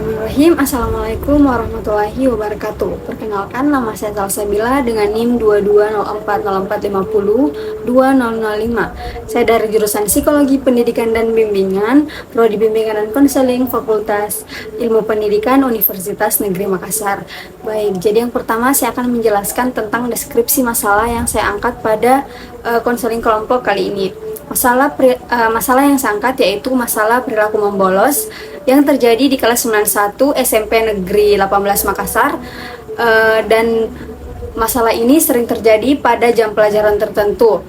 Bismillahirrahmanirrahim. Assalamualaikum warahmatullahi wabarakatuh. Perkenalkan, nama saya Salsabila dengan NIM 220404502005. Saya dari jurusan Psikologi Pendidikan dan Bimbingan, Prodi Bimbingan dan Konseling, Fakultas Ilmu Pendidikan Universitas Negeri Makassar. Baik, jadi yang pertama saya akan menjelaskan tentang deskripsi masalah yang saya angkat pada konseling kelompok kali ini. Masalah yang saya angkat yaitu masalah perilaku membolos yang terjadi di kelas 91 SMP Negeri 18 Makassar, dan masalah ini sering terjadi pada jam pelajaran tertentu.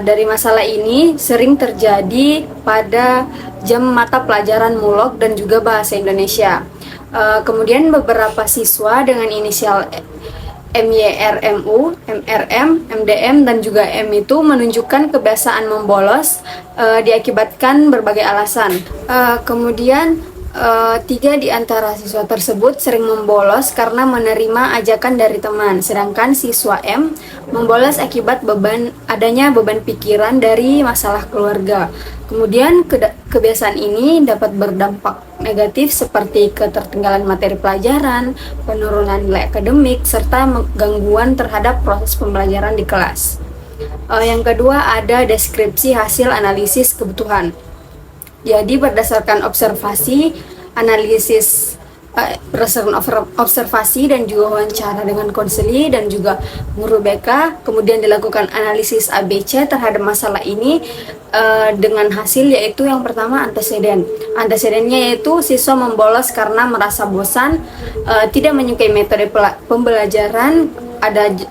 Dari masalah ini sering terjadi pada jam mata pelajaran mulok dan juga bahasa Indonesia. Kemudian beberapa siswa dengan inisial MYRMU, MRM, MDM, dan juga M itu menunjukkan kebiasaan membolos diakibatkan berbagai alasan. Kemudian 3 di antara siswa tersebut sering membolos karena menerima ajakan dari teman, sedangkan siswa M membolos akibat adanya beban pikiran dari masalah keluarga. Kemudian kebiasaan ini dapat berdampak negatif seperti ketertinggalan materi pelajaran, penurunan nilai akademik, serta gangguan terhadap proses pembelajaran di kelas. Yang kedua ada deskripsi hasil analisis kebutuhan. Jadi berdasarkan observasi dan juga wawancara dengan konseli dan juga guru BK, kemudian dilakukan analisis ABC terhadap masalah ini dengan hasil yaitu yang pertama antecedennya yaitu siswa membolos karena merasa bosan, tidak menyukai metode pembelajaran,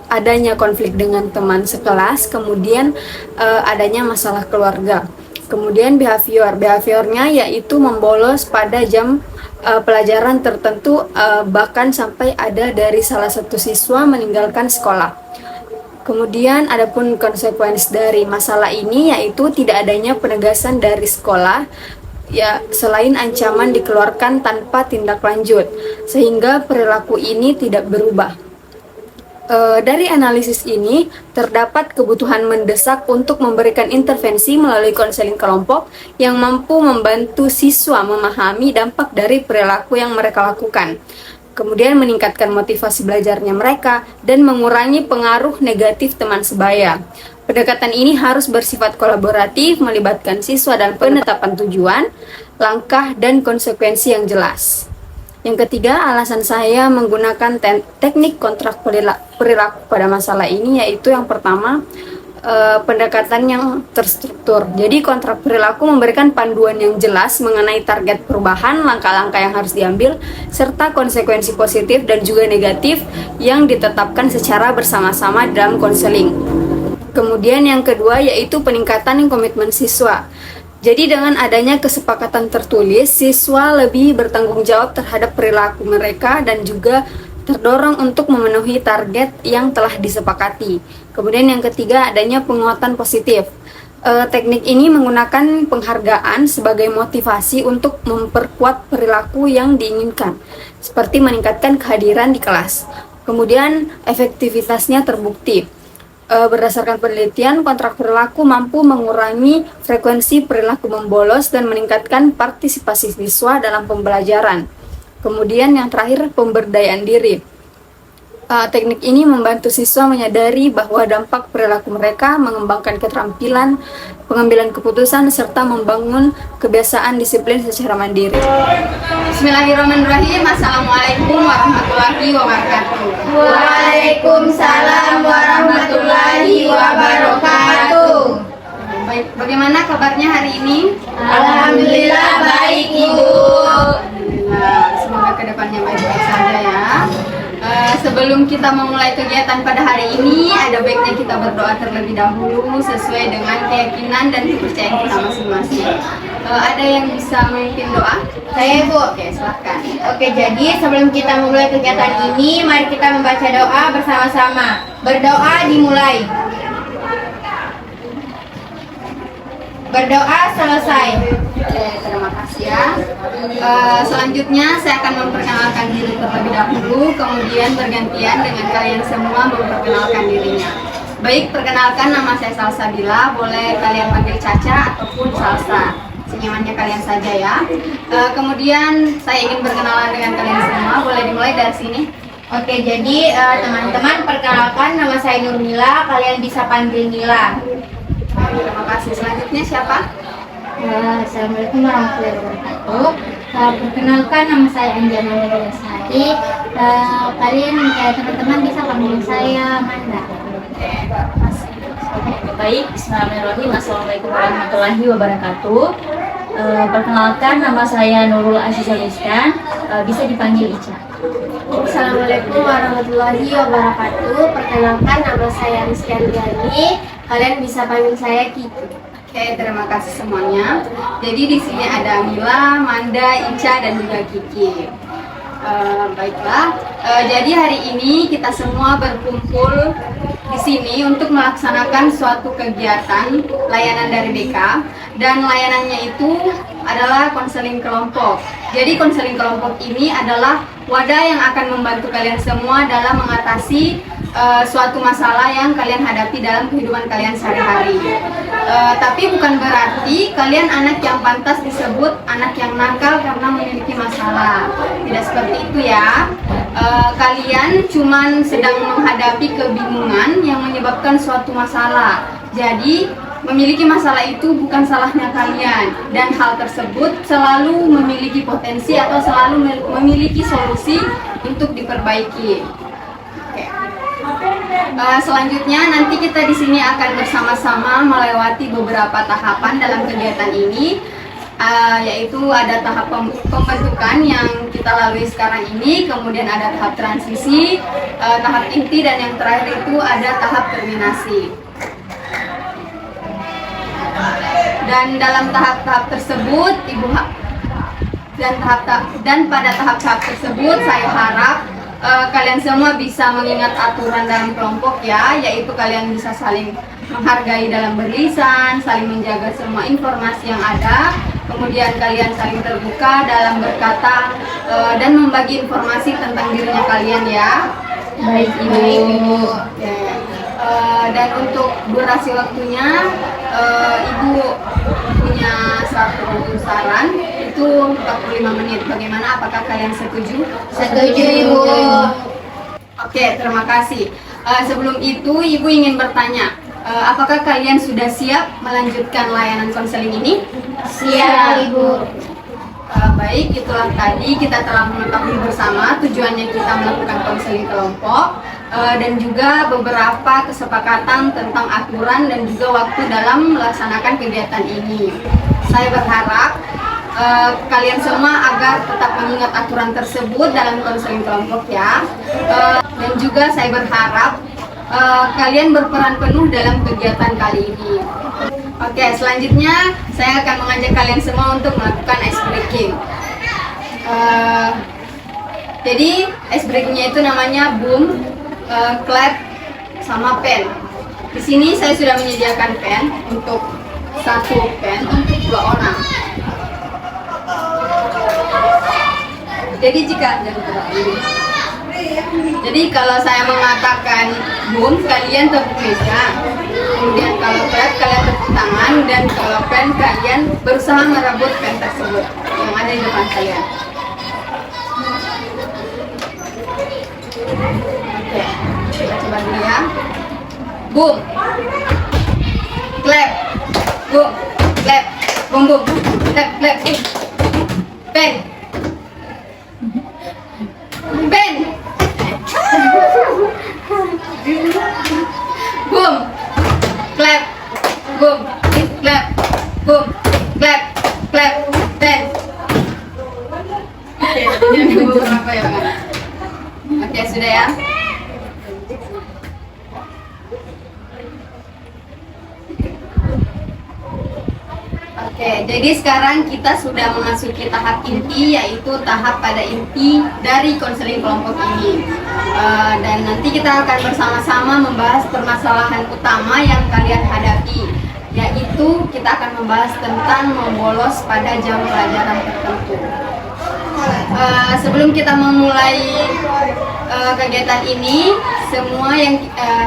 adanya konflik dengan teman sekelas, kemudian adanya masalah keluarga. Kemudian behaviornya yaitu membolos pada jam pelajaran tertentu, bahkan sampai ada dari salah satu siswa meninggalkan sekolah. Kemudian adapun konsekuensi dari masalah ini yaitu tidak adanya penegasan dari sekolah, ya selain ancaman dikeluarkan tanpa tindak lanjut, sehingga perilaku ini tidak berubah. Dari analisis ini terdapat kebutuhan mendesak untuk memberikan intervensi melalui konseling kelompok yang mampu membantu siswa memahami dampak dari perilaku yang mereka lakukan, kemudian meningkatkan motivasi belajarnya mereka dan mengurangi pengaruh negatif teman sebaya. Pendekatan ini harus bersifat kolaboratif, melibatkan siswa dan penetapan tujuan, langkah, dan konsekuensi yang jelas. Yang ketiga, alasan saya menggunakan teknik kontrak perilaku pada masalah ini yaitu yang pertama, pendekatan yang terstruktur. Jadi kontrak perilaku memberikan panduan yang jelas mengenai target perubahan, langkah-langkah yang harus diambil, serta konsekuensi positif dan juga negatif yang ditetapkan secara bersama-sama dalam konseling. Kemudian yang kedua yaitu peningkatan komitmen siswa. Jadi dengan adanya kesepakatan tertulis, siswa lebih bertanggung jawab terhadap perilaku mereka dan juga terdorong untuk memenuhi target yang telah disepakati. Kemudian yang ketiga adanya penguatan positif. Teknik ini menggunakan penghargaan sebagai motivasi untuk memperkuat perilaku yang diinginkan, seperti meningkatkan kehadiran di kelas. Kemudian efektivitasnya terbukti. Berdasarkan penelitian, kontrak perilaku mampu mengurangi frekuensi perilaku membolos dan meningkatkan partisipasi siswa dalam pembelajaran. Kemudian yang terakhir, pemberdayaan diri. Teknik ini membantu siswa menyadari bahwa dampak perilaku mereka, mengembangkan keterampilan, pengambilan keputusan, serta membangun kebiasaan disiplin secara mandiri. Bismillahirrahmanirrahim. Assalamualaikum warahmatullahi wabarakatuh. Waalaikumsalam warahmatullahi wabarakatuh. Baik, bagaimana kabarnya hari ini? Alhamdulillah baik, Ibu. Alhamdulillah, semoga kedepannya baik-baik saja ya. Sebelum kita memulai kegiatan pada hari ini, ada baiknya kita berdoa terlebih dahulu sesuai dengan keyakinan dan kepercayaan kita masing-masing. Ada yang bisa memimpin doa? Saya, Ibu. Oke, silakan. Oke, jadi sebelum kita memulai kegiatan ini, mari kita membaca doa bersama-sama. Berdoa dimulai. Berdoa selesai. Oke, terima kasih ya. Selanjutnya saya akan memperkenalkan diri terlebih dahulu, kemudian bergantian dengan kalian semua memperkenalkan dirinya. Baik, perkenalkan, nama saya Salsabila, boleh kalian panggil Caca ataupun Salsa. senyamannya kalian saja ya. Kemudian saya ingin berkenalan dengan kalian semua. Boleh dimulai dari sini. Oke, jadi teman-teman, perkenalkan, nama saya Nurmila. Kalian bisa panggil Mila. Terima kasih. Selanjutnya siapa? Assalamualaikum warahmatullahi wabarakatuh. Perkenalkan, nama saya Anjana Nurulesari. Kalian teman-teman bisa panggil saya Manda. Baik, bismillahirrahmanirrahim. Assalamualaikum warahmatullahi wabarakatuh. Perkenalkan, nama saya Nurul Azizaliskan, bisa dipanggil Ica. Assalamualaikum warahmatullahi wabarakatuh. Perkenalkan, nama saya Rizky Andriani. Kalian bisa panggil saya Kiki. Oke, terima kasih semuanya. Jadi di sini ada Mila, Manda, Ica, dan juga Kiki. Baiklah, jadi hari ini kita semua berkumpul di sini untuk melaksanakan suatu kegiatan layanan dari BK, dan layanannya itu adalah konseling kelompok. Jadi konseling kelompok ini adalah wadah yang akan membantu kalian semua dalam mengatasi suatu masalah yang kalian hadapi dalam kehidupan kalian sehari-hari. Tapi bukan berarti kalian anak yang pantas disebut anak yang nakal karena memiliki masalah. Tidak seperti itu ya. Kalian cuman sedang menghadapi kebingungan yang menyebabkan suatu masalah. Jadi memiliki masalah itu bukan salahnya kalian, dan hal tersebut selalu memiliki potensi atau selalu memiliki solusi untuk diperbaiki. Selanjutnya nanti kita di sini akan bersama-sama melewati beberapa tahapan dalam kegiatan ini, yaitu ada tahap pembentukan yang kita lalui sekarang ini, kemudian ada tahap transisi, tahap inti, dan yang terakhir itu ada tahap terminasi. Dan dalam tahap-tahap tersebut, dan pada tahap-tahap tersebut saya harap kalian semua bisa mengingat aturan dalam kelompok ya, yaitu kalian bisa saling menghargai dalam berlisan, saling menjaga semua informasi yang ada, kemudian kalian saling terbuka dalam berkata dan membagi informasi tentang dirinya kalian ya. Baik, Ibu. Dan untuk durasi waktunya, Ibu punya satu saran, itu 45 menit. Bagaimana? Apakah kalian setuju? Setuju, Ibu. Oke, terima kasih. Sebelum itu, Ibu ingin bertanya, apakah kalian sudah siap melanjutkan layanan konseling ini? Siap, Ibu. Baik, itulah tadi kita telah mengetahui bersama tujuannya kita melakukan konseling kelompok, dan juga beberapa kesepakatan tentang aturan dan juga waktu dalam melaksanakan kegiatan ini. Saya berharap kalian semua agar tetap mengingat aturan tersebut dalam konseling kelompok ya. Dan juga saya berharap kalian berperan penuh dalam kegiatan kali ini. Oke, selanjutnya saya akan mengajak kalian semua untuk melakukan ice breaking. Jadi ice breakingnya itu namanya boom, clap, sama pen. Di sini saya sudah menyediakan pen untuk satu pen untuk 2 orang. Jadi kalau saya mengatakan boom, kalian tepuk meja. Kemudian kalau clap, kalian tepuk tangan. Dan kalau pen, kalian berusaha merebut pen tersebut yang ada di depan kalian. Oke, kita coba dulu ya. Boom, clap, boom, clap, boom, boom, clap, clap, boom. Pen, pen, boom, clap, boom, clap, boom, clap, clap, pen. Oke, jadi beberapa ya kan? Oke, sudah ya. Oke, jadi sekarang kita sudah memasuki tahap inti, yaitu tahap pada inti dari konseling kelompok ini. Dan nanti kita akan bersama-sama membahas permasalahan utama yang kalian hadapi, yaitu kita akan membahas tentang membolos pada jam pelajaran tertentu. Sebelum kita memulai kegiatan ini, semua yang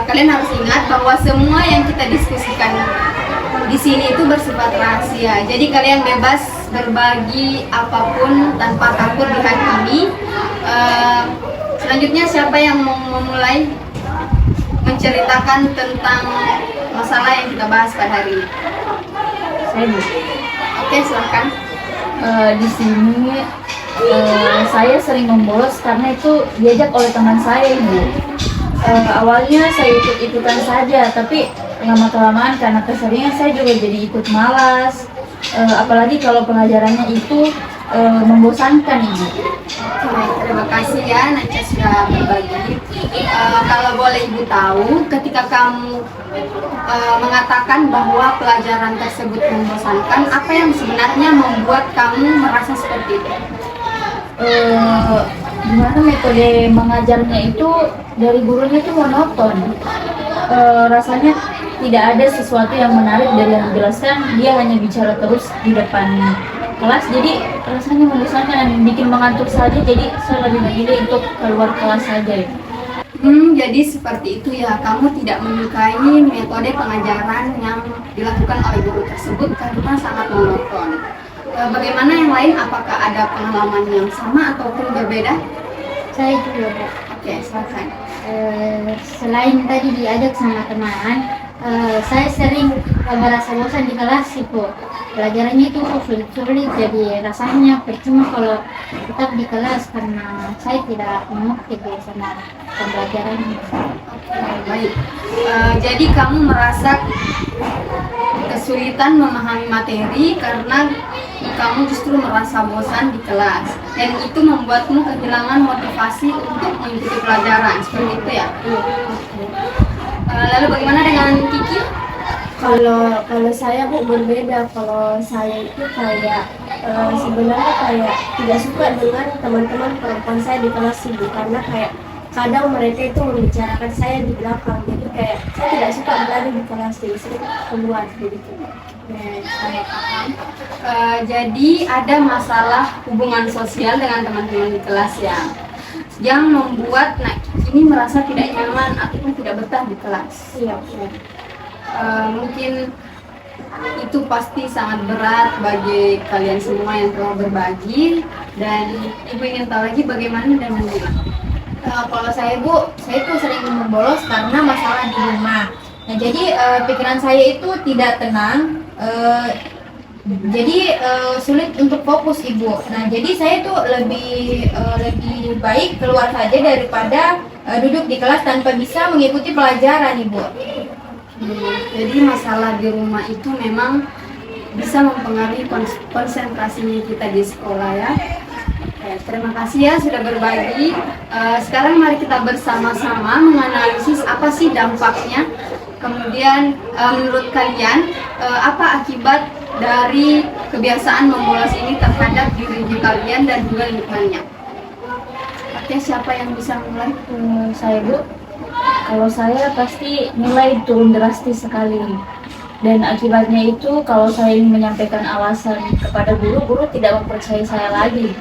kalian harus ingat bahwa semua yang kita diskusikan di sini itu bersifat rahasia. Jadi kalian bebas berbagi apapun tanpa takut dihakimi. Selanjutnya siapa yang mau memulai menceritakan tentang masalah yang kita bahas pada hari ini? Saya Bu. Oke, silahkan. Di sini saya sering membolos karena itu diajak oleh teman saya, Ibu. Awalnya saya ikut-ikutan saja, tapi lama-kelamaan karena keseringan saya juga jadi ikut malas. Apalagi kalau pelajarannya itu membosankan, Ibu. Oke, terima kasih ya Naca sudah berbagi. Kalau boleh Ibu tahu, ketika kamu mengatakan bahwa pelajaran tersebut membosankan, apa yang sebenarnya membuat kamu merasa seperti itu? Gimana metode mengajarnya itu dari gurunya itu monoton. Rasanya tidak ada sesuatu yang menarik dari yang dijelaskan, dia hanya bicara terus di depan kelas, jadi rasanya membosankan dan bikin mengantuk saja, jadi saya lebih memilih untuk keluar kelas saja. Jadi seperti itu ya, kamu tidak menyukai metode pengajaran yang dilakukan oleh guru tersebut karena sangat monoton. Bagaimana yang lain? Apakah ada pengalaman yang sama ataupun berbeda? Saya juga, Bu. Oke, silakan. Selain tadi diajak sama teman, saya sering merasa bosan di kelas itu. Pelajarannya itu sulit-sulit, jadi rasanya percuma kalau tetap di kelas karena saya tidak mengerti sama pembelajarannya. Baik. Jadi kamu merasa kesulitan memahami materi karena kamu justru merasa bosan di kelas, dan itu membuatmu kehilangan motivasi untuk mengikuti pelajaran, seperti itu ya? Lalu bagaimana dengan Kiki? Kalau saya, Bu, berbeda. Kalau saya itu kayak sebenarnya kayak tidak suka dengan teman-teman perempuan saya di kelas itu, karena kayak kadang mereka itu membicarakan saya di belakang, jadi kayak saya tidak suka berada di kelas, jadi saya keluar gitu. Saya paham. Jadi ada masalah hubungan sosial dengan teman-teman di kelas yang membuat ini merasa tidak nyaman ataupun tidak betah di kelas. Iya. Mungkin itu pasti sangat berat bagi kalian semua yang telah berbagi, dan Ibu ingin tahu lagi bagaimana dengan Dila. Kalau saya, Bu, saya tuh sering membolos karena masalah di rumah. Nah, jadi pikiran saya itu tidak tenang, jadi sulit untuk fokus, Ibu. Nah, jadi saya tuh lebih baik keluar saja daripada duduk di kelas tanpa bisa mengikuti pelajaran, Ibu. Jadi masalah di rumah itu memang bisa mempengaruhi konsentrasinya kita di sekolah ya. Terima kasih ya sudah berbagi. Sekarang mari kita bersama-sama menganalisis apa sih dampaknya. Kemudian menurut kalian apa akibat dari kebiasaan membolos ini terhadap diri kalian dan juga lingkungannya? Oke, siapa yang bisa mulai? Saya, Bu. Kalau saya pasti nilai turun drastis sekali. Dan akibatnya itu kalau saya ingin menyampaikan alasan kepada guru tidak mempercayai saya lagi.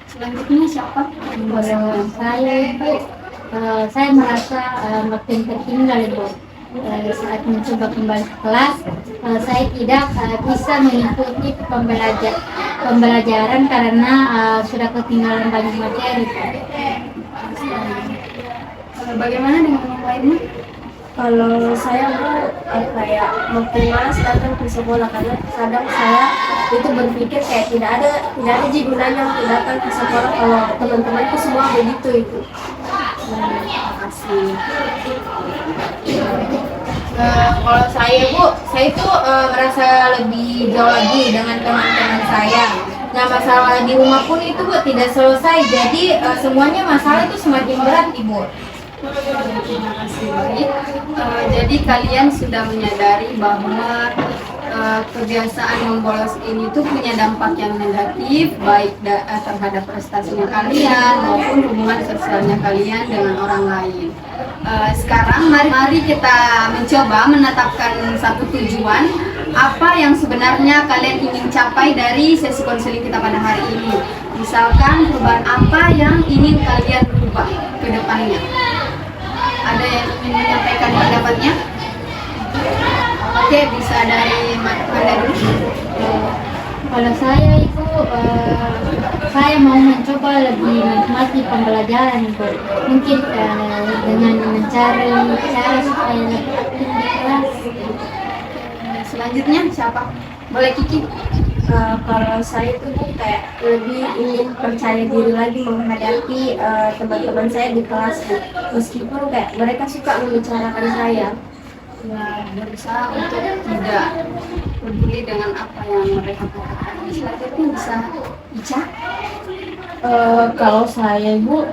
Selanjutnya siapa? Saya itu saya merasa makin tertinggal, Ibu. Saat mencoba kembali ke kelas, saya tidak bisa mengikuti pembelajaran karena sudah ketinggalan banyak materi. Bagaimana dengan yang lainnya? Kalau saya, Bu, kayak makin malas datang ke sekolah karena kadang saya itu berpikir kayak tidak ada gunanya untuk datang ke sekolah kalau teman-temanku semua begitu itu. Terima kasih. Kalau saya, Bu, saya itu merasa lebih jauh lagi dengan teman-teman saya. Nah, masalah di rumah pun itu, Bu, tidak selesai. Jadi semuanya masalah itu semakin berat, Ibu. Terima kasih. Baik. Jadi kalian sudah menyadari bahwa kebiasaan membolos ini tuh punya dampak yang negatif, baik terhadap prestasinya kalian maupun hubungan sosialnya kalian dengan orang lain. Sekarang mari kita mencoba menetapkan satu tujuan, apa yang sebenarnya kalian ingin capai dari sesi konseling kita pada hari ini. Misalkan perubahan apa yang ingin kalian ubah ke depannya. Ada yang ingin menyampaikan pendapatnya? Oke, bisa dari mana dulu? Kalau saya itu saya mau mencoba lebih menikmati pembelajaran Bu. Mungkin dengan mencari cara supaya lebih aktif di kelas. Selanjutnya siapa? Boleh Kiki? Kalau saya tuh Bu, kayak lebih ingin percaya diri lagi menghadapi teman-teman saya di kelas Bu. Meskipun kayak mereka suka membicarakan saya. Ya, berusaha untuk tidak peduli dengan apa yang mereka katakan. Selanjutnya bisa Ica. Kalau saya Bu,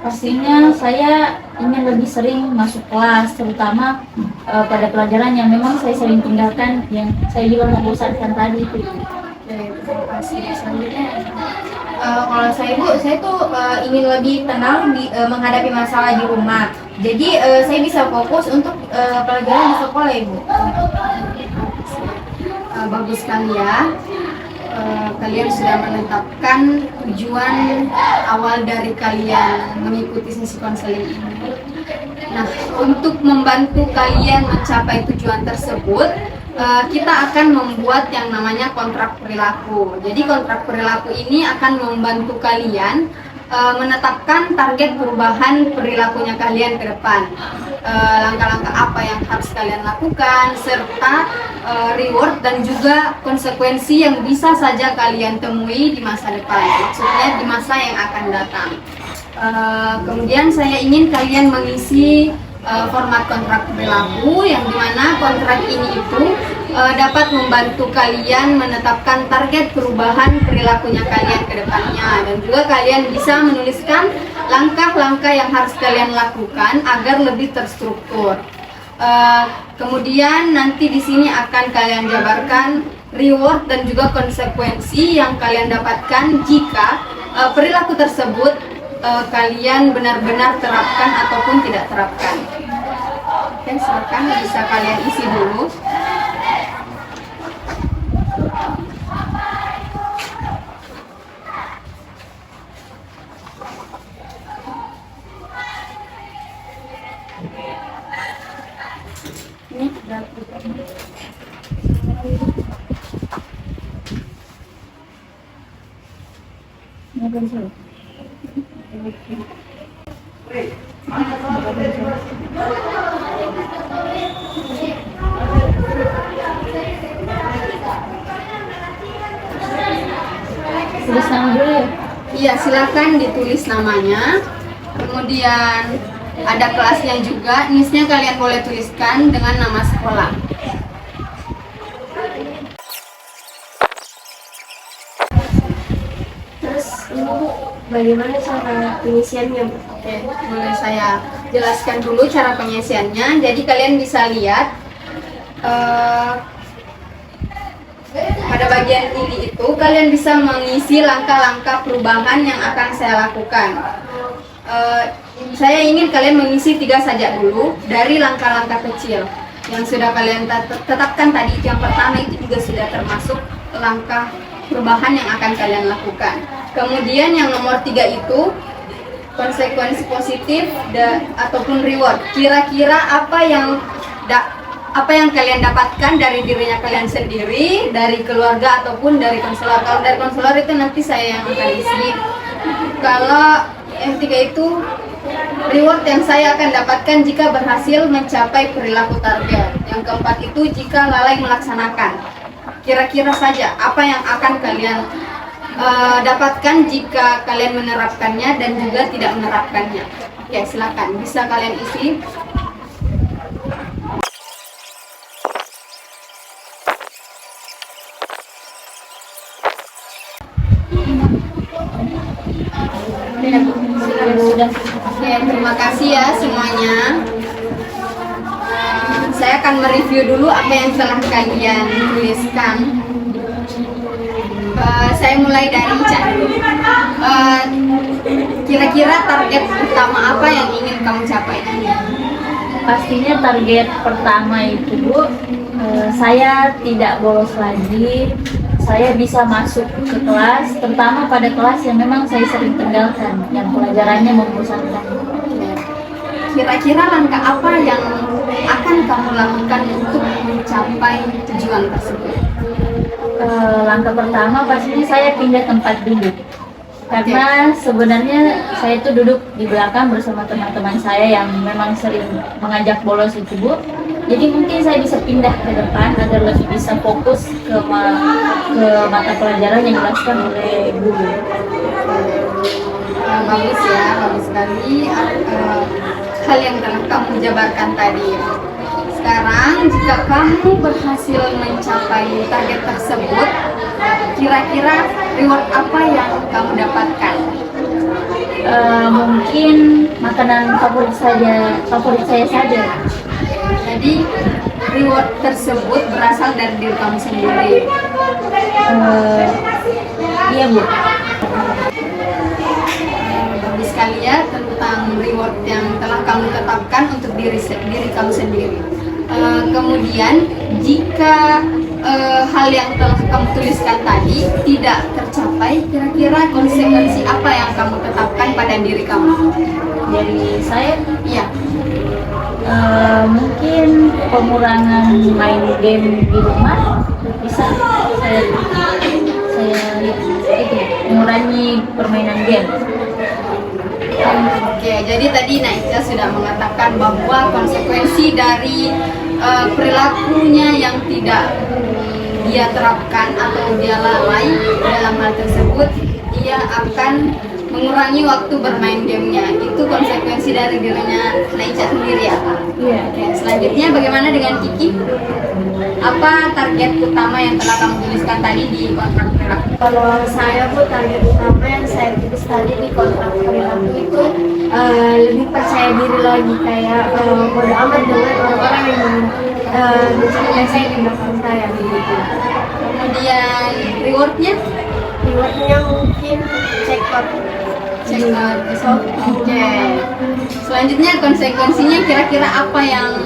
pastinya saya ingin lebih sering masuk kelas, terutama pada pelajaran yang memang saya sering tinggalkan, yang saya juga membosankan tadi itu. Oke, terima kasih. Selanjutnya Kalau saya Bu, saya tuh ingin lebih tenang menghadapi masalah di rumah. Jadi saya bisa fokus untuk pelajaran di sekolah Ibu. bagus sekali ya. Kalian sudah menetapkan tujuan awal dari kalian mengikuti sesi konseling ini. Nah, untuk membantu kalian mencapai tujuan tersebut, kita akan membuat yang namanya kontrak perilaku. Jadi kontrak perilaku ini akan membantu kalian menetapkan target perubahan perilakunya kalian ke depan, langkah-langkah apa yang harus kalian lakukan, serta reward dan juga konsekuensi yang bisa saja kalian temui di masa depan, maksudnya di masa yang akan datang. Kemudian saya ingin kalian mengisi format kontrak perilaku, yang dimana kontrak ini itu dapat membantu kalian menetapkan target perubahan perilakunya kalian ke depannya, dan juga kalian bisa menuliskan langkah-langkah yang harus kalian lakukan agar lebih terstruktur. Kemudian nanti di sini akan kalian jabarkan reward dan juga konsekuensi yang kalian dapatkan jika perilaku tersebut kalian benar-benar terapkan ataupun tidak terapkan. Oke, silakan bisa kalian isi dulu. Ini Tulis nama dulu ya. Iya, silakan ditulis namanya. Kemudian ada kelasnya juga. NIS-nya kalian boleh tuliskan dengan nama sekolah. Terus ini Bu, bagaimana cara pengisiannya Bu? Oke, boleh saya jelaskan dulu cara pengisiannya. Jadi kalian bisa lihat pada bagian ini itu kalian bisa mengisi langkah-langkah perubahan yang akan saya lakukan. Saya ingin kalian mengisi 3 saja dulu dari langkah-langkah kecil yang sudah kalian tetapkan tadi. Yang pertama itu juga sudah termasuk langkah perubahan yang akan kalian lakukan. Kemudian yang nomor 3 itu konsekuensi positif ataupun reward. Kira-kira apa yang kalian dapatkan dari dirinya kalian sendiri, dari keluarga ataupun dari konselor. Kalau dari konselor itu nanti saya yang akan isi. Kalau yang 3 itu reward yang saya akan dapatkan jika berhasil mencapai perilaku target. Yang keempat itu jika lalai melaksanakan. Kira-kira saja apa yang akan kalian dapatkan jika kalian menerapkannya dan juga tidak menerapkannya. Oke, silakan bisa kalian isi. Oke, terima kasih ya semuanya. Saya akan mereview dulu apa yang telah kalian tuliskan. Saya mulai dari Ica dulu. Kira-kira target utama apa yang ingin kamu capai? Pastinya target pertama itu Bu, saya tidak bolos lagi. Saya bisa masuk ke kelas, terutama pada kelas yang memang saya sering tinggalkan, yang pelajarannya membosankan. Kira-kira langkah apa yang akan kamu lakukan untuk mencapai mencapai tujuan tersebut? Langkah pertama pastinya saya pindah tempat duduk, karena sebenarnya saya itu duduk di belakang bersama teman-teman saya yang memang sering mengajak bolos itu Bu. Jadi mungkin saya bisa pindah ke depan agar lebih bisa fokus ke mata pelajaran yang dijelaskan oleh guru. Bagus ya, bagus sekali hal yang telah kamu jabarkan tadi. Sekarang jika kamu berhasil mencapai target tersebut, kira-kira reward apa yang kamu dapatkan? Mungkin makanan favorit saya saja. Jadi reward tersebut berasal dari diri kamu sendiri. Iya Bu. Bagus sekali ya tentang reward yang telah kamu tetapkan untuk diri kamu sendiri. Kemudian jika hal yang telah kamu tuliskan tadi tidak tercapai, kira-kira konsekuensi apa yang kamu tetapkan pada diri kamu? Dari saya, Iya. mungkin pengurangan main game di rumah bisa saya itu mengurangi permainan game. Oke, jadi tadi Naica sudah mengatakan bahwa konsekuensi dari perilakunya yang tidak dia terapkan atau dia lalai dalam hal tersebut, dia akan mengurangi waktu bermain gamenya. Itu konsekuensi dari dirinya Naica sendiri ya. Iya. Oke, selanjutnya bagaimana dengan Kiki? Apa target utama yang telah kamu tuliskan tadi di kontrak perilaku? Kalau saya Bu, target utama yang saya tulis tadi di kontrak perilaku itu lebih percaya diri lagi, kayak bodo amat dengan orang-orang yang mencintai saya di belakang saya begitu. Kemudian rewardnya? Rewardnya mungkin check out. Oke. Selanjutnya konsekuensinya kira-kira apa yang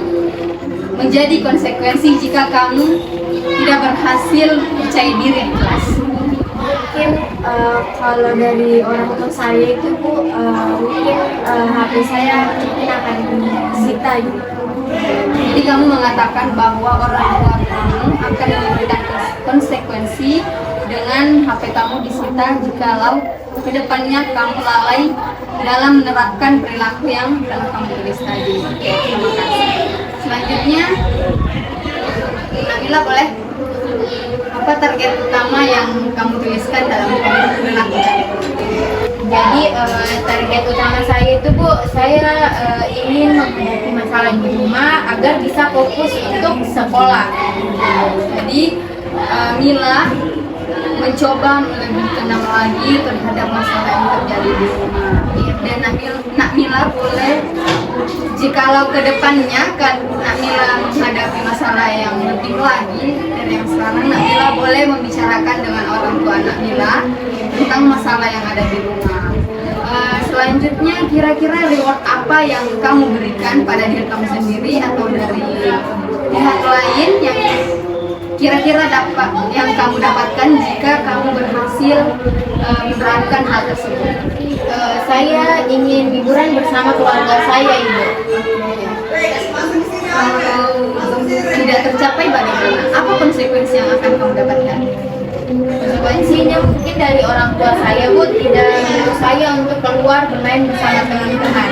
menjadi konsekuensi jika kamu tidak berhasil percaya diri di kelas? Mungkin kalau dari orang tua saya itu Bu, mungkin HP saya mungkin akan disita gitu. Jadi kamu mengatakan bahwa orang tua kamu akan memberikan konsekuensi dengan HP kamu disita jikalau kedepannya kamu lalai dalam menerapkan perilaku yang telah kamu tulis tadi. Oke, terima kasih. Selanjutnya, Nabila boleh? Apa target utama yang kamu tuliskan dalam perilaku tadi? Jadi target utama saya itu Bu, saya ingin menghadapi masalah di rumah agar bisa fokus untuk sekolah. Jadi Mila mencoba lebih tenang lagi terhadap masalah yang terjadi di rumah. Dan Nak Mila boleh, jikalau kedepannya kan Nak Mila menghadapi masalah yang lebih lagi dari yang sekarang, Nak Mila boleh membicarakan dengan orang tua Nak Mila tentang masalah yang ada di rumah. Selanjutnya kira-kira reward apa yang kamu berikan pada diri kamu sendiri atau dari pihak lain yang kira-kira yang kamu dapatkan jika kamu berhasil menerapkan hal tersebut? Saya ingin liburan bersama keluarga saya Ibu. Kalau tidak tercapai bagaimana? Apa konsekuensi yang akan kamu dapatkan? Konsekuensinya mungkin dari orang tua saya Bu, tidak menyuruh saya untuk keluar bermain bersama teman-teman.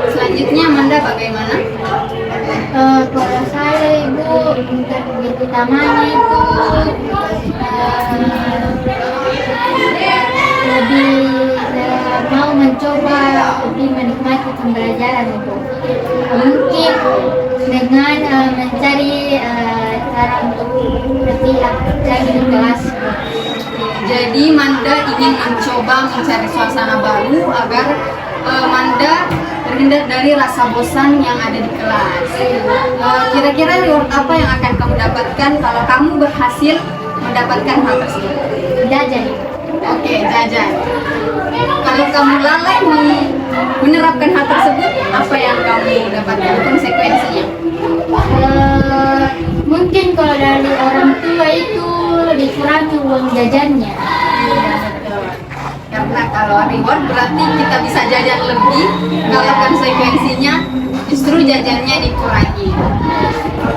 Selanjutnya Amanda bagaimana? Kalau saya Ibu, target utamanya itu lebih mau mencoba lebih menikmati pembelajaran Ibu. Mungkin dengan mencari cara untuk lebih aktif lagi di kelas. Jadi Manda ingin mencoba mencari suasana baru agar Manda terhindar dari rasa bosan yang ada di kelas. Kira-kira reward apa yang akan kamu dapatkan kalau kamu berhasil mendapatkan hal tersebut? Jajan. Oke, jajan. Kalau kamu lalai menerapkan hal tersebut, apa yang kamu dapatkan konsekuensinya? Mungkin kalau dari orang tua itu dikurangi uang jajannya. Karena karena kalau reward berarti kita bisa jajan lebih, kalau konsekuensinya justru jajannya dikurangi.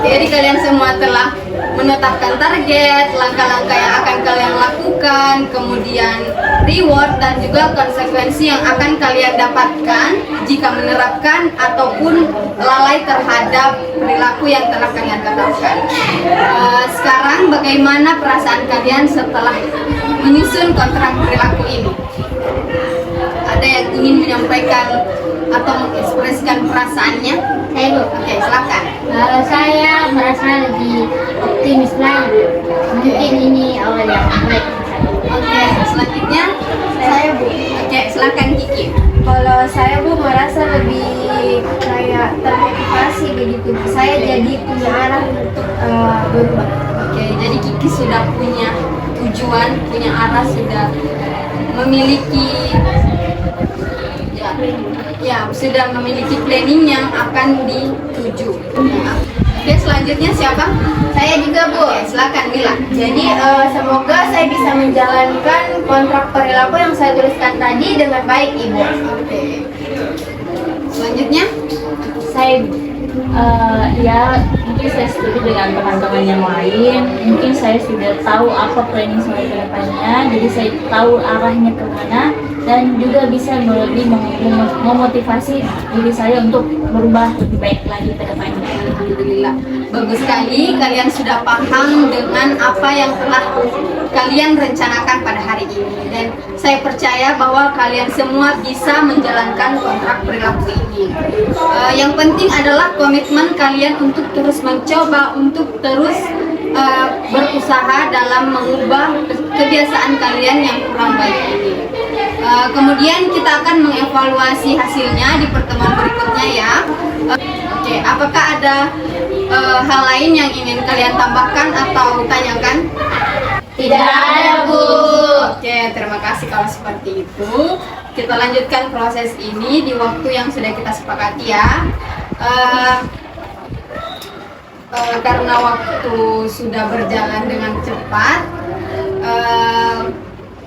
Jadi kalian semua telah menetapkan target, langkah-langkah yang akan kalian lakukan, kemudian reward dan juga konsekuensi yang akan kalian dapatkan jika menerapkan ataupun lalai terhadap perilaku yang telah kalian tetapkan. Sekarang bagaimana perasaan kalian setelah menyusun kontrak perilaku ini? Ada yang ingin menyampaikan atau mengekspresikan perasaannya? Saya Bu. Oke, silakan. Saya merasa lebih optimis lagi. Mungkin ini awal yang baik. Oke, selanjutnya Saya Bu. oke, silakan Kiki. Kalau saya Bu merasa lebih kayak termotivasi begitu. Saya jadi punya arah untuk berubah. Oke, jadi Kiki sudah punya tujuan, punya arah, sudah memiliki sudah memiliki planning yang akan dituju. Oke, selanjutnya siapa? Saya juga Bu. Oke, silakan Mila. Jadi semoga saya bisa menjalankan kontrak perilaku yang saya tuliskan tadi dengan baik Ibu. Oke. Selanjutnya, Saya ya mungkin saya setuju dengan teman-teman yang lain. Mungkin saya sudah tahu apa planning saya ke depannya, jadi saya tahu arahnya kemana dan juga bisa lebih memotivasi diri saya untuk berubah lebih baik lagi ke depannya. alhamdulillah. Bagus sekali kalian sudah paham dengan apa yang telah kalian rencanakan pada hari ini, dan saya percaya bahwa kalian semua bisa menjalankan kontrak perilaku ini. Yang penting adalah komitmen kalian untuk terus mencoba, untuk terus berusaha dalam mengubah kebiasaan kalian yang kurang baik ini. Kemudian kita akan mengevaluasi hasilnya di pertemuan berikutnya ya. Oke, apakah ada hal lain yang ingin kalian tambahkan atau tanyakan? Tidak ada Bu. Oke, terima kasih kalau seperti itu. Kita lanjutkan proses ini di waktu yang sudah kita sepakati ya. Karena waktu sudah berjalan dengan cepat,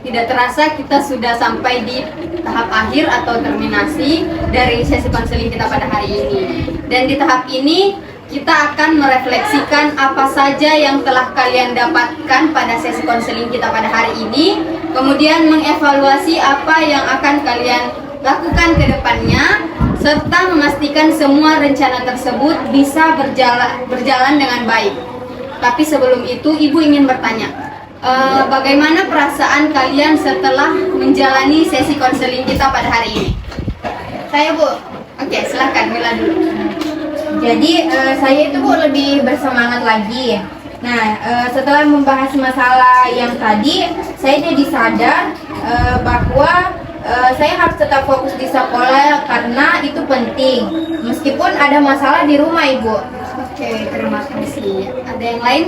tidak terasa kita sudah sampai di tahap akhir atau terminasi dari sesi konseling kita pada hari ini. Dan di tahap ini kita akan merefleksikan apa saja yang telah kalian dapatkan pada sesi konseling kita pada hari ini, kemudian mengevaluasi apa yang akan kalian lakukan ke depannya, serta memastikan semua rencana tersebut bisa berjalan dengan baik. Tapi sebelum itu, Ibu ingin bertanya, bagaimana perasaan kalian setelah menjalani sesi konseling kita pada hari ini? Saya Bu. Oke, silakan Mila dulu. Jadi saya itu Bu lebih bersemangat lagi. Nah, setelah membahas masalah yang tadi, saya jadi sadar bahwa saya harus tetap fokus di sekolah karena itu penting. Meskipun ada masalah di rumah Ibu. Oke, terima kasih. Ada yang lain?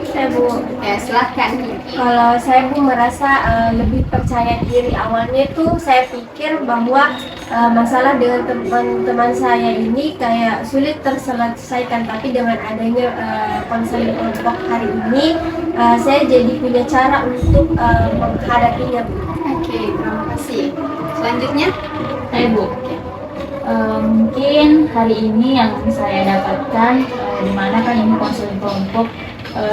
Saya Bu. Ya, silahkan. Kalau saya Bu merasa lebih percaya diri. Awalnya tuh saya pikir bahwa masalah dengan teman-teman saya ini kayak sulit terselesaikan, tapi dengan adanya konseling kelompok hari ini saya jadi punya cara untuk menghadapinya Bu. Oke, terima kasih. Selanjutnya, Saya Bu. Mungkin hari ini yang saya dapatkan, dimana kan ini konseling kelompok,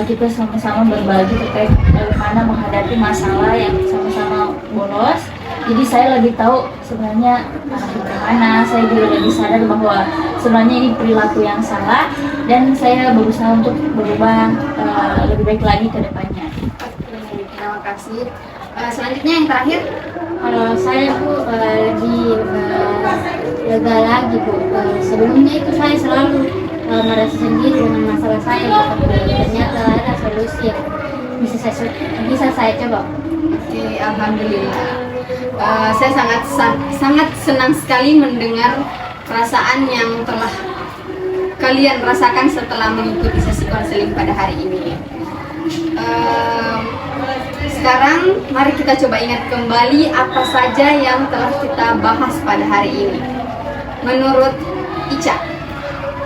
kita sama-sama berbagi terkait bagaimana menghadapi masalah yang sama-sama bolos. Jadi saya lebih tahu sebenarnya arahnya kemana. Saya juga lebih sadar bahwa sebenarnya ini perilaku yang salah, dan saya berusaha untuk berubah lebih baik lagi ke depannya. oke, terima kasih. Selanjutnya yang terakhir, Kalau saya Bu lebih lega lagi Bu. Sebelumnya itu saya selalu merasa sendiri dengan masalah saya, tapi ternyata ada solusi yang bisa saya coba. oke, alhamdulillah. Saya sangat senang sekali mendengar perasaan yang telah kalian rasakan setelah mengikuti sesi konseling pada hari ini. Sekarang mari kita coba ingat kembali apa saja yang telah kita bahas pada hari ini. Menurut Ica,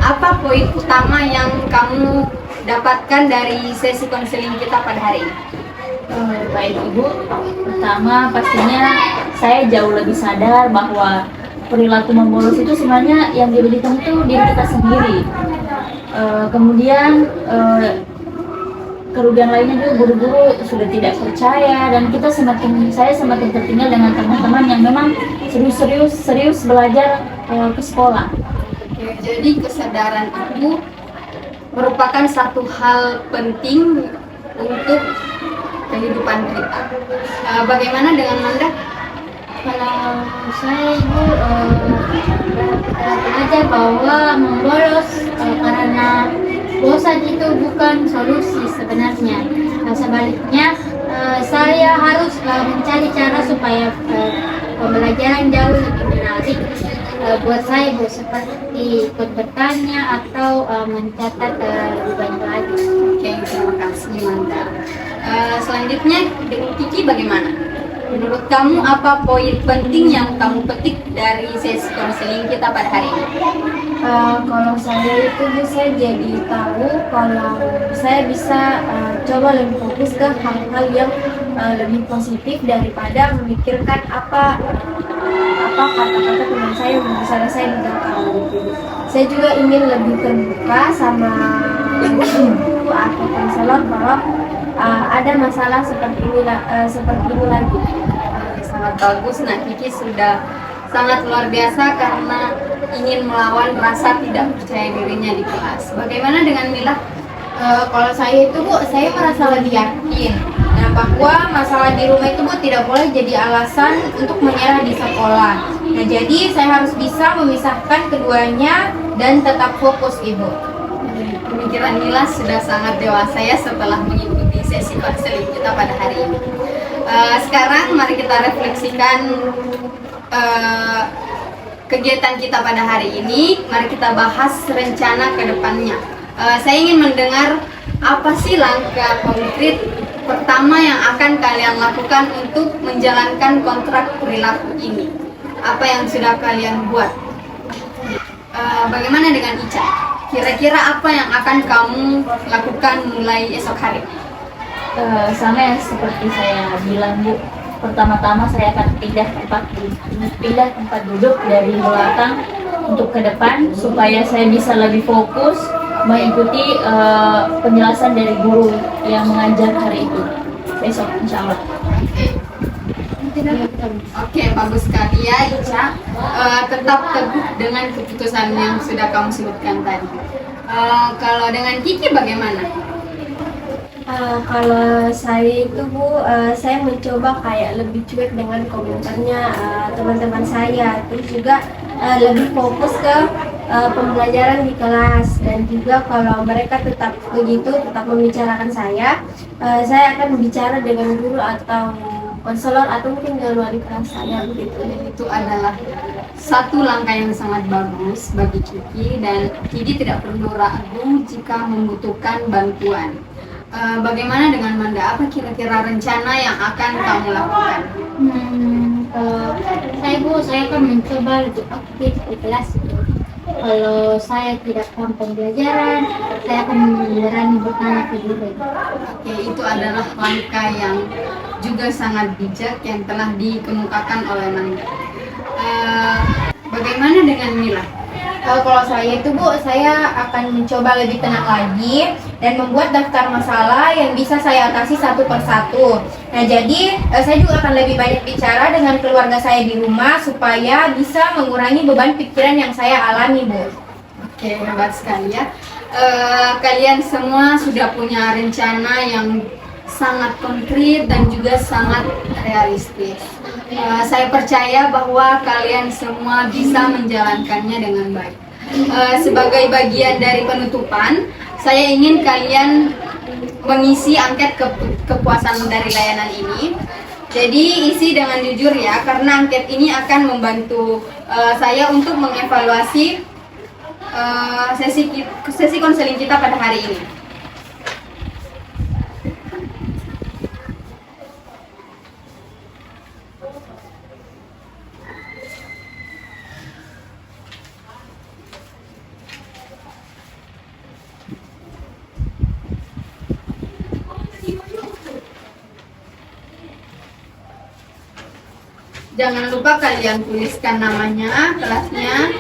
apa poin utama yang kamu dapatkan dari sesi konseling kita pada hari ini? Baik Ibu, pertama pastinya saya jauh lebih sadar bahwa perilaku membolos itu sebenarnya yang dirugikan itu diri kita sendiri. Kemudian kerugian lainnya juga guru-guru sudah tidak percaya dan saya semakin tertinggal dengan teman-teman yang memang serius belajar ke sekolah. Oke, jadi kesadaran itu merupakan satu hal penting untuk kehidupan kita. Bagaimana dengan Manda? Kalau saya Ibu belajar bahwa membolos karena bosan itu bukan solusi sebenarnya. Sebaliknya saya harus mencari cara supaya pembelajaran jauh lebih menarik buat saya Bu, seperti ikut bertanya atau mencatat lebih banyak lagi. Oke, terima kasih Manda. Selanjutnya dengan Kiki bagaimana? Menurut kamu apa poin penting yang kamu petik dari sesi konseling kita pada hari ini? Kalau saya itu bisa jadi tahu kalau saya bisa coba lebih fokus ke hal-hal yang lebih positif daripada memikirkan apa kata-kata teman saya yang bisa saya tidak tahu. Saya juga ingin lebih terbuka sama guru atau konselor bahwa ada masalah seperti ini lagi. Sangat bagus. Nah, Kiki sudah sangat luar biasa karena ingin melawan rasa tidak percaya dirinya di kelas. Bagaimana dengan Mila? Kalau saya itu Bu, saya merasa lebih yakin. Nah, bahwa masalah di rumah itu Bu tidak boleh jadi alasan untuk menyerah di sekolah. Nah, jadi saya harus bisa memisahkan keduanya dan tetap fokus Ibu. Pemikiran Mila sudah sangat dewasa ya setelah mengikuti sesi konseling kita pada hari ini. Sekarang mari kita refleksikan kegiatan kita pada hari ini. Mari kita bahas rencana ke depannya. Saya ingin mendengar apa sih langkah konkret pertama yang akan kalian lakukan untuk menjalankan kontrak perilaku ini. Apa yang sudah kalian buat? Bagaimana dengan Ica? Kira-kira apa yang akan kamu lakukan mulai esok hari? Sama yang seperti saya bilang Bu, pertama-tama saya akan pindah tempat duduk dari belakang untuk ke depan supaya saya bisa lebih fokus mengikuti penjelasan dari guru yang mengajar hari itu besok insya Allah. Oke, bagus sekali ya Ica. Tetap teguh dengan keputusan yang sudah kamu sebutkan tadi. Kalau dengan Kiki bagaimana? Kalau saya itu Bu, saya mencoba kayak lebih cuek dengan komentarnya teman-teman saya, terus juga lebih fokus ke pembelajaran di kelas, dan juga kalau mereka tetap membicarakan saya akan bicara dengan guru atau konselor atau mungkin dengan wali kelas saya begitu. Itu adalah satu langkah yang sangat bagus bagi Kiki, dan Kiki tidak perlu ragu jika membutuhkan bantuan. Bagaimana dengan Manda? Apa kira-kira rencana yang akan kamu lakukan? Saya akan mencoba lebih aktif di kelas. Kalau saya tidak paham pembelajaran, saya akan berani bertanya ke guru. Oke, itu adalah langkah yang juga sangat bijak yang telah dikemukakan oleh Manda. Bagaimana dengan Mila? Kalau saya itu Bu, saya akan mencoba lebih tenang lagi dan membuat daftar masalah yang bisa saya atasi satu persatu. Nah, jadi saya juga akan lebih banyak bicara dengan keluarga saya di rumah supaya bisa mengurangi beban pikiran yang saya alami, Bu. Oke, hebat sekali ya. Kalian semua sudah punya rencana yang sangat konkret dan juga sangat realistis. Saya percaya bahwa kalian semua bisa menjalankannya dengan baik. Sebagai bagian dari penutupan, saya ingin kalian mengisi angket kepuasan dari layanan ini. Jadi isi dengan jujur ya, karena angket ini akan membantu saya untuk mengevaluasi sesi konseling kita pada hari ini. Jangan lupa kalian tuliskan namanya, kelasnya.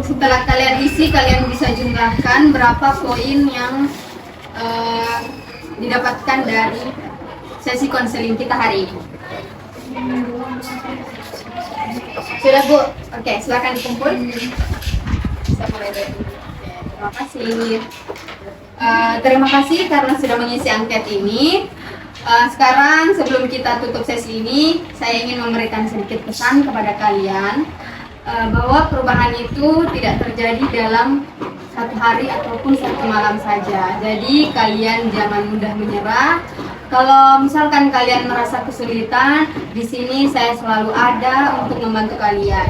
Setelah kalian isi, kalian bisa jumlahkan berapa poin yang didapatkan dari sesi konseling kita hari ini. Sudah Bu? Oke, silakan dikumpul. Saya mulai dari dulu. Oke, terima kasih. Terima kasih karena sudah mengisi angket ini. Sekarang sebelum kita tutup sesi ini, saya ingin memberikan sedikit pesan kepada kalian bahwa perubahan itu tidak terjadi dalam satu hari ataupun satu malam saja. Jadi kalian jangan mudah menyerah. Kalau misalkan kalian merasa kesulitan, di sini saya selalu ada untuk membantu kalian.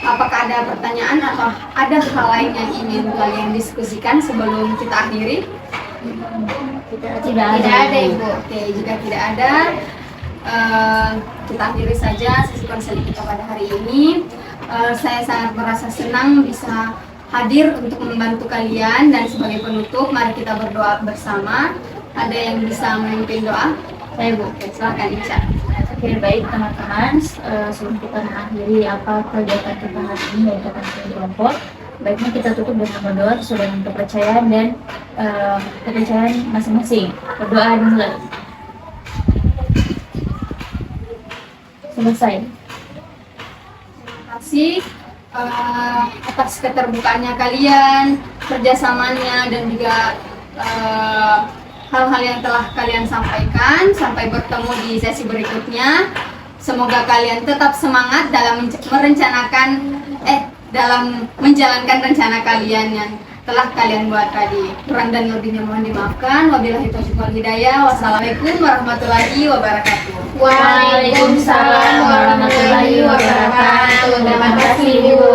Apakah ada pertanyaan atau ada hal lain yang ingin kalian diskusikan sebelum kita akhiri? Tidak Tidak ada Ibu. Oke, jika tidak ada, kita akhiri saja sesi konseling kita pada hari ini. Saya sangat merasa senang bisa hadir untuk membantu kalian, dan sebagai penutup, mari kita berdoa bersama. Ada yang bisa memimpin doa? Saya Bu. Oke, silakan Ica. Oke, baik teman-teman, sebelum kita mengakhiri apa kegiatan kita hari ini yaitu konseling kelompok, baiknya kita tutup dengan berdoa sesuai dengan kepercayaan dan kepercayaan masing-masing. Berdoa dimulai. Selesai. Terima kasih atas keterbukaannya kalian, kerjasamanya, dan juga hal-hal yang telah kalian sampaikan. Sampai bertemu di sesi berikutnya. Semoga kalian tetap semangat dalam dalam menjalankan rencana kalian yang telah kalian buat tadi. Kurang dan lebihnya mohon dimaafkan. Wabillahi taufiq wal hidayah. Wassalamualaikum warahmatullahi wabarakatuh. Waalaikumsalam warahmatullahi wabarakatuh. Terima kasih Ibu.